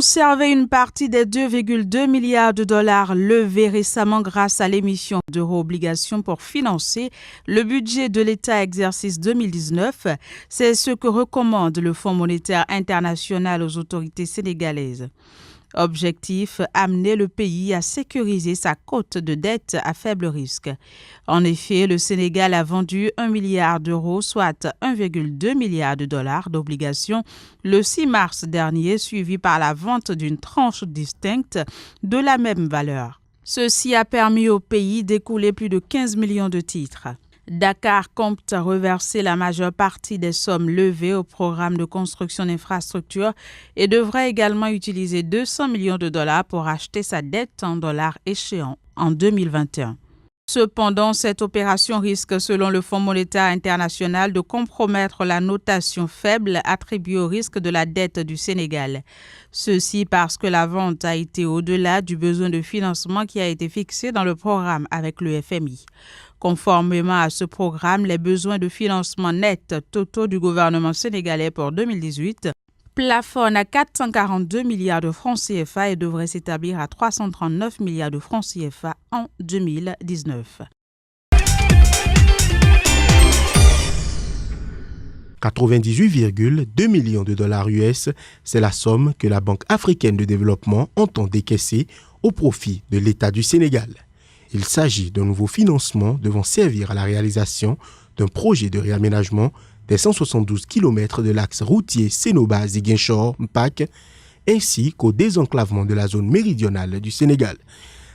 Conserver une partie des 2,2 milliards de dollars levés récemment grâce à l'émission d'euro-obligations pour financer le budget de l'État exercice 2019, c'est ce que recommande le Fonds monétaire international aux autorités sénégalaises. Objectif, amener le pays à sécuriser sa cote de dette à faible risque. En effet, le Sénégal a vendu 1 milliard d'euros, soit 1,2 milliard de dollars d'obligations le 6 mars dernier, suivi par la vente d'une tranche distincte de la même valeur. Ceci a permis au pays d'écouler plus de 15 millions de titres. Dakar compte reverser la majeure partie des sommes levées au programme de construction d'infrastructures et devrait également utiliser 200 millions de dollars pour acheter sa dette en dollars échéant en 2021. Cependant, cette opération risque, selon le Fonds monétaire international, de compromettre la notation faible attribuée au risque de la dette du Sénégal. Ceci parce que la vente a été au-delà du besoin de financement qui a été fixé dans le programme avec le FMI. Conformément à ce programme, les besoins de financement net totaux du gouvernement sénégalais pour 2018 plafonnent à 442 milliards de francs CFA et devraient s'établir à 339 milliards de francs CFA en 2019. 98,2 millions de dollars US, c'est la somme que la Banque africaine de développement entend décaisser au profit de l'État du Sénégal. Il s'agit d'un nouveau financement devant servir à la réalisation d'un projet de réaménagement des 172 km de l'axe routier Sénoba-Ziguinchor-Mpac, ainsi qu'au désenclavement de la zone méridionale du Sénégal.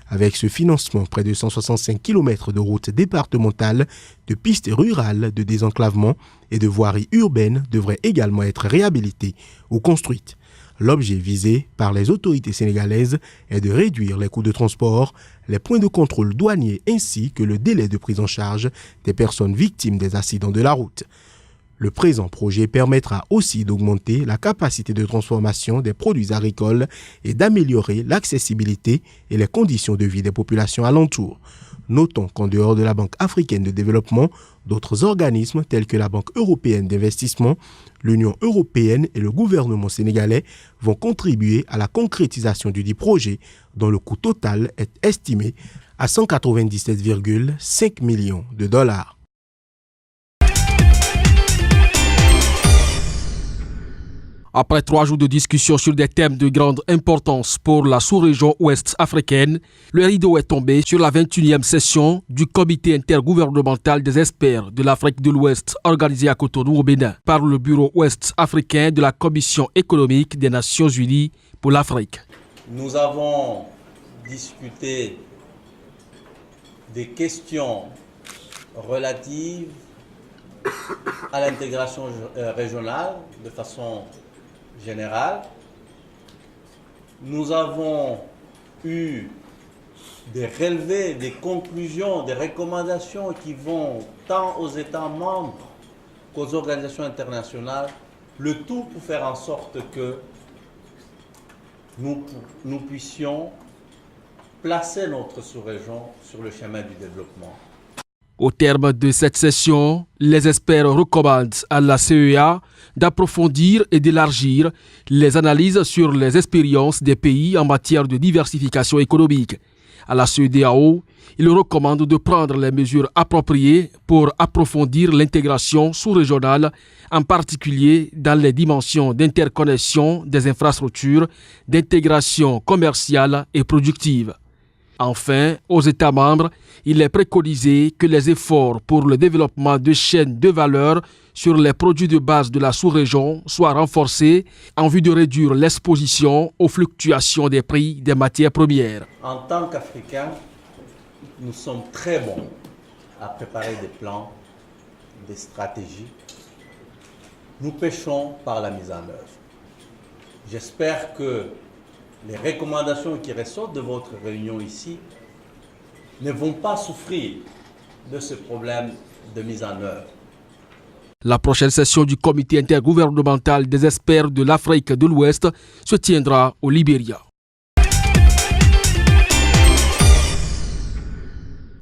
Avec ce financement, près de 165 km de routes départementales, de pistes rurales de désenclavement et de voiries urbaines devraient également être réhabilitées ou construites. L'objet visé par les autorités sénégalaises est de réduire les coûts de transport, les points de contrôle douaniers ainsi que le délai de prise en charge des personnes victimes des accidents de la route. Le présent projet permettra aussi d'augmenter la capacité de transformation des produits agricoles et d'améliorer l'accessibilité et les conditions de vie des populations alentours. Notons qu'en dehors de la Banque africaine de développement, d'autres organismes tels que la Banque européenne d'investissement, l'Union européenne et le gouvernement sénégalais vont contribuer à la concrétisation du dit projet dont le coût total est estimé à 197,5 millions de dollars. Après 3 jours de discussion sur des thèmes de grande importance pour la sous-région ouest africaine, le rideau est tombé sur la 21e session du comité intergouvernemental des experts de l'Afrique de l'Ouest organisé à Cotonou au Bénin par le bureau ouest africain de la Commission économique des Nations Unies pour l'Afrique. Nous avons discuté des questions relatives à l'intégration régionale de façon générale. Nous avons eu des relevés, des conclusions, des recommandations qui vont tant aux États membres qu'aux organisations internationales, le tout pour faire en sorte que nous puissions placer notre sous-région sur le chemin du développement. Au terme de cette session, les experts recommandent à la CEA d'approfondir et d'élargir les analyses sur les expériences des pays en matière de diversification économique. À la CEDEAO, ils recommandent de prendre les mesures appropriées pour approfondir l'intégration sous-régionale, en particulier dans les dimensions d'interconnexion des infrastructures, d'intégration commerciale et productive. Enfin, aux États membres, il est préconisé que les efforts pour le développement de chaînes de valeur sur les produits de base de la sous-région soient renforcés en vue de réduire l'exposition aux fluctuations des prix des matières premières. En tant qu'Africains, nous sommes très bons à préparer des plans, des stratégies. Nous pêchons par la mise en œuvre. J'espère que les recommandations qui ressortent de votre réunion ici ne vont pas souffrir de ce problème de mise en œuvre. La prochaine session du comité intergouvernemental des experts de l'Afrique de l'Ouest se tiendra au Libéria.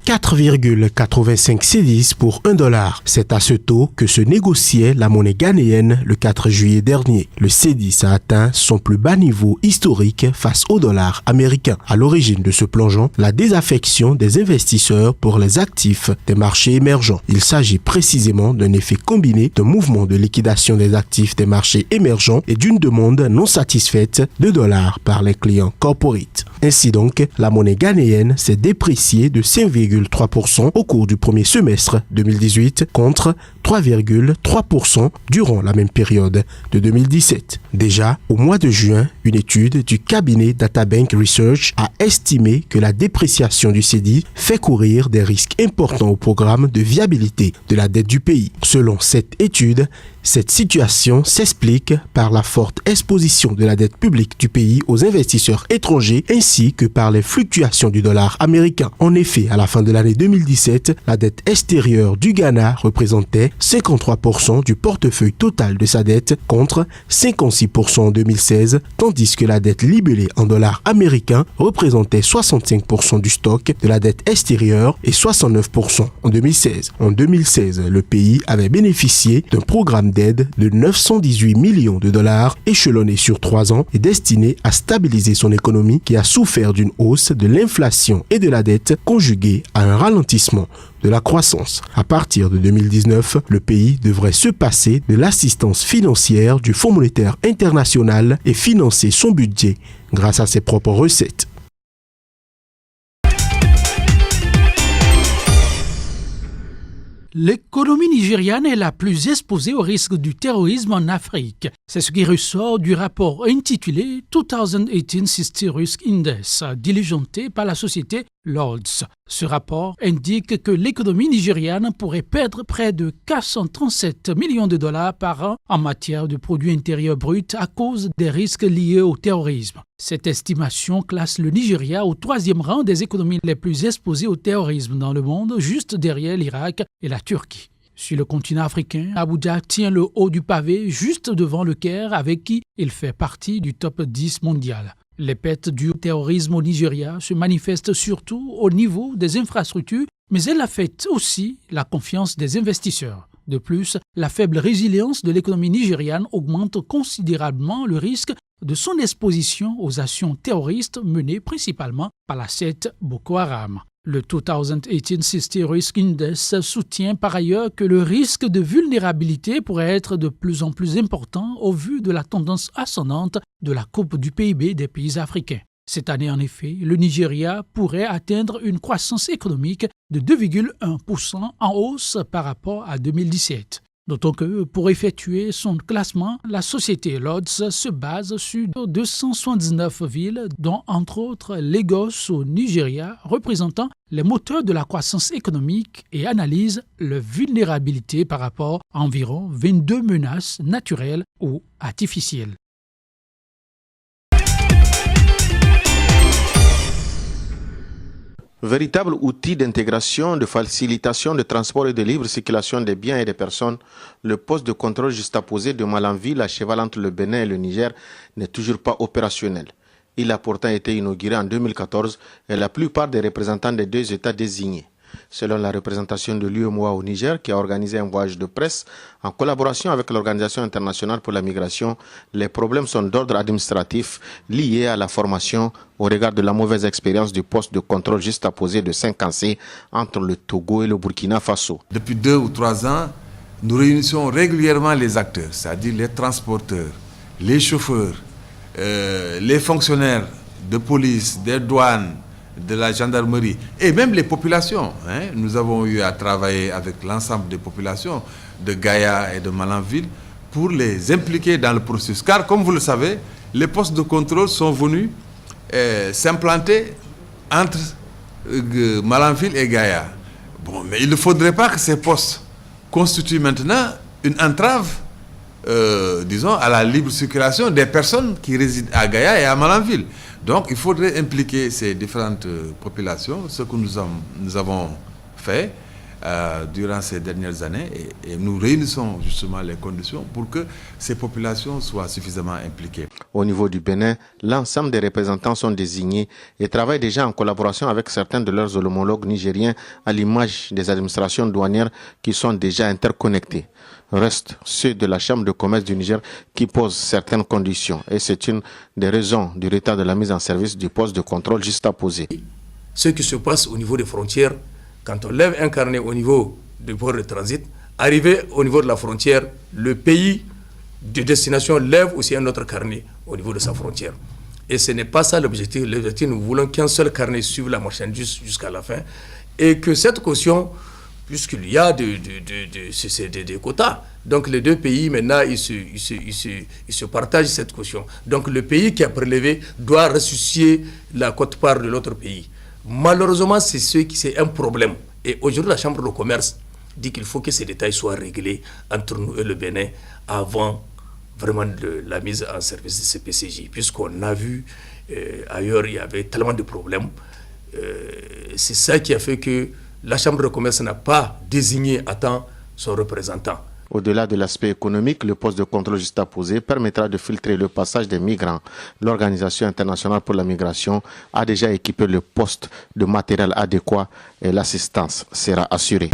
4,85 cédis pour $1. C'est à ce taux que se négociait la monnaie ghanéenne le 4 juillet dernier. Le cédis a atteint son plus bas niveau historique face au dollar américain. À l'origine de ce plongeon, la désaffection des investisseurs pour les actifs des marchés émergents. Il s'agit précisément d'un effet combiné d'un mouvement de liquidation des actifs des marchés émergents et d'une demande non satisfaite de dollars par les clients corporate. Ainsi donc, la monnaie ghanéenne s'est dépréciée de 5,3% au cours du premier semestre 2018 contre 3,3% durant la même période de 2017. Déjà, au mois de juin, une étude du cabinet DataBank Research a estimé que la dépréciation du cédis fait courir des risques importants au programme de viabilité de la dette du pays. Selon cette étude, cette situation s'explique par la forte exposition de la dette publique du pays aux investisseurs étrangers ainsi que par les fluctuations du dollar américain. En effet, à la fin de l'année 2017, la dette extérieure du Ghana représentait 53% du portefeuille total de sa dette contre 56% en 2016, tandis que la dette libellée en dollars américains représentait 65% du stock de la dette extérieure et 69% en 2016. En 2016, le pays avait bénéficié d'un programme d'aide de 918 millions de dollars échelonné sur 3 ans et destiné à stabiliser son économie qui a souffert d'une hausse de l'inflation et de la dette conjuguée à un ralentissement de la croissance. À partir de 2019, le pays devrait se passer de l'assistance financière du Fonds monétaire international et financer son budget grâce à ses propres recettes. L'économie nigériane est la plus exposée au risque du terrorisme en Afrique. C'est ce qui ressort du rapport intitulé 2018 Safety Risk Index, diligenté par la société Lloyds. Ce rapport indique que l'économie nigériane pourrait perdre près de 437 millions de dollars par an en matière de produit intérieur brut à cause des risques liés au terrorisme. Cette estimation classe le Nigeria au 3e rang des économies les plus exposées au terrorisme dans le monde, juste derrière l'Irak et la Turquie. Sur le continent africain, Abuja tient le haut du pavé juste devant le Caire avec qui il fait partie du top 10 mondial. Les pertes du terrorisme au Nigeria se manifestent surtout au niveau des infrastructures, mais elles affectent aussi la confiance des investisseurs. De plus, la faible résilience de l'économie nigériane augmente considérablement le risque de son exposition aux actions terroristes menées principalement par la secte Boko Haram. Le 2018 Safety Risk Index soutient par ailleurs que le risque de vulnérabilité pourrait être de plus en plus important au vu de la tendance ascendante de la courbe du PIB des pays africains. Cette année, en effet, le Nigeria pourrait atteindre une croissance économique de 2,1% en hausse par rapport à 2017. D'autant que, pour effectuer son classement, la société Lloyds se base sur 279 villes, dont entre autres Lagos au Nigeria, représentant les moteurs de la croissance économique et analyse la vulnérabilité par rapport à environ 22 menaces naturelles ou artificielles. Véritable outil d'intégration, de facilitation de transport et de libre circulation des biens et des personnes, le poste de contrôle juxtaposé de Malanville à cheval entre le Bénin et le Niger n'est toujours pas opérationnel. Il a pourtant été inauguré en 2014 et la plupart des représentants des deux États désignés. Selon la représentation de l'UEMOA au Niger, qui a organisé un voyage de presse en collaboration avec l'Organisation internationale pour la migration, les problèmes sont d'ordre administratif liés à la formation au regard de la mauvaise expérience du poste de contrôle juxtaposé de Saint-Cancé entre le Togo et le Burkina Faso. Depuis 2 ou 3 ans, nous réunissons régulièrement les acteurs, c'est-à-dire les transporteurs, les chauffeurs, les fonctionnaires de police, des douanes, de la gendarmerie et même les populations. Nous avons eu à travailler avec l'ensemble des populations de Gaïa et de Malanville pour les impliquer dans le processus. Car comme vous le savez, les postes de contrôle sont venus s'implanter entre Malanville et Gaïa. Bon, mais il ne faudrait pas que ces postes constituent maintenant une entrave disons, à la libre circulation des personnes qui résident à Gaïa et à Malanville. Donc, il faudrait impliquer ces différentes populations, ce que nous avons fait. durant ces dernières années et nous réunissons justement les conditions pour que ces populations soient suffisamment impliquées. Au niveau du Bénin, l'ensemble des représentants sont désignés et travaillent déjà en collaboration avec certains de leurs homologues nigériens à l'image des administrations douanières qui sont déjà interconnectées. Restent ceux de la Chambre de commerce du Niger qui posent certaines conditions et c'est une des raisons du retard de la mise en service du poste de contrôle juste à poser. Ce qui se passe au niveau des frontières, quand on lève un carnet au niveau du port de transit, arrivé au niveau de la frontière, le pays de destination lève aussi un autre carnet au niveau de sa frontière. Et ce n'est pas ça l'objectif. L'objectif, nous voulons qu'un seul carnet suive la marchandise jusqu'à la fin et que cette caution, puisqu'il y a des quotas, donc les deux pays maintenant ils se partagent cette caution. Donc le pays qui a prélevé doit restituer la quote-part de l'autre pays. Malheureusement, c'est un problème. Et aujourd'hui, la Chambre de commerce dit qu'il faut que ces détails soient réglés entre nous et le Bénin avant vraiment la mise en service de ces PCJ. Puisqu'on a vu ailleurs, il y avait tellement de problèmes. C'est ça qui a fait que la Chambre de commerce n'a pas désigné à temps son représentant. Au-delà de l'aspect économique, le poste de contrôle juste à poser permettra de filtrer le passage des migrants. L'Organisation internationale pour la migration a déjà équipé le poste de matériel adéquat et l'assistance sera assurée.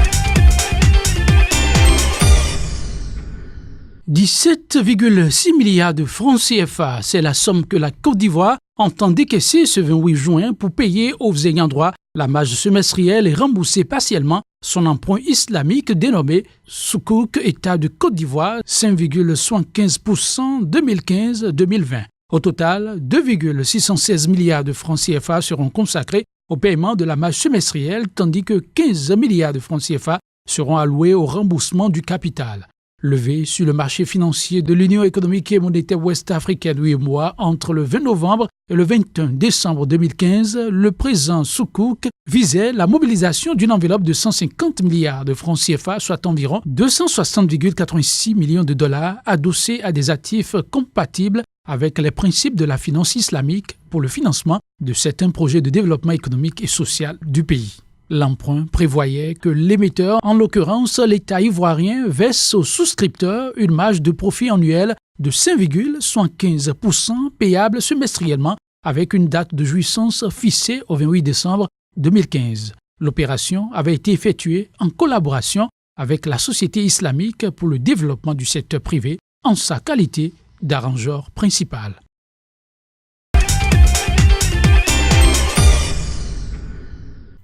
17,6 milliards de francs CFA, c'est la somme que la Côte d'Ivoire entend décaisser ce 28 juin pour payer aux ayants droit la marge semestrielle et rembourser partiellement son emprunt islamique dénommé Soukouk État de Côte d'Ivoire 5,75% 2015-2020. Au total, 2,616 milliards de francs CFA seront consacrés au paiement de la marge semestrielle tandis que 15 milliards de francs CFA seront alloués au remboursement du capital. Levé sur le marché financier de l'Union économique et monétaire ouest-africaine UEMOA entre le 20 novembre et le 21 décembre 2015, le président Soukouk visait la mobilisation d'une enveloppe de 150 milliards de francs CFA, soit environ 260,86 millions de dollars, adossés à des actifs compatibles avec les principes de la finance islamique pour le financement de certains projets de développement économique et social du pays. L'emprunt prévoyait que l'émetteur, en l'occurrence l'État ivoirien, verse aux souscripteurs une marge de profit annuelle de 5,75% payable semestriellement avec une date de jouissance fixée au 28 décembre 2015. L'opération avait été effectuée en collaboration avec la Société islamique pour le développement du secteur privé en sa qualité d'arrangeur principal.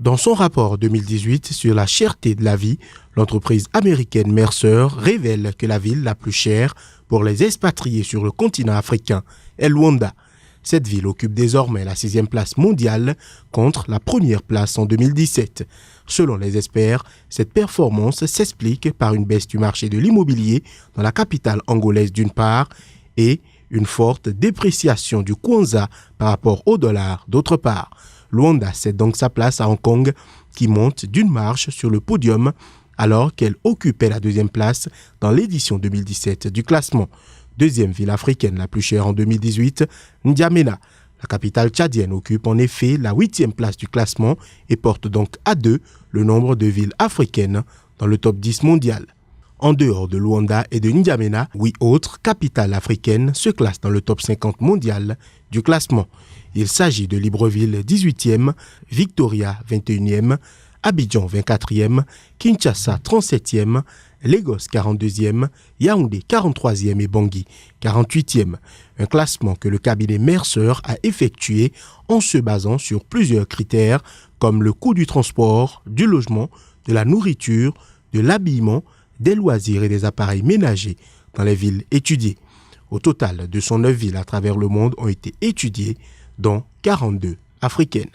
Dans son rapport 2018 sur la cherté de la vie, l'entreprise américaine Mercer révèle que la ville la plus chère pour les expatriés sur le continent africain est Luanda. Cette ville occupe désormais la 6e place mondiale contre la première place en 2017. Selon les experts, cette performance s'explique par une baisse du marché de l'immobilier dans la capitale angolaise d'une part et une forte dépréciation du kwanza par rapport au dollar d'autre part. Luanda cède donc sa place à Hong Kong qui monte d'une marche sur le podium alors qu'elle occupait la 2e place dans l'édition 2017 du classement. Deuxième ville africaine la plus chère en 2018, N'Djamena. La capitale tchadienne occupe en effet la 8e place du classement et porte donc à 2 le nombre de villes africaines dans le top 10 mondial. En dehors de Luanda et de N'Djamena, 8 autres capitales africaines se classent dans le top 50 mondial du classement. Il s'agit de Libreville 18e, Victoria 21e, Abidjan 24e, Kinshasa 37e, Lagos 42e, Yaoundé 43e et Bangui 48e. Un classement que le cabinet Mercer a effectué en se basant sur plusieurs critères comme le coût du transport, du logement, de la nourriture, de l'habillement, des loisirs et des appareils ménagers dans les villes étudiées. Au total, 209 villes à travers le monde ont été étudiées, dont 42 africaines.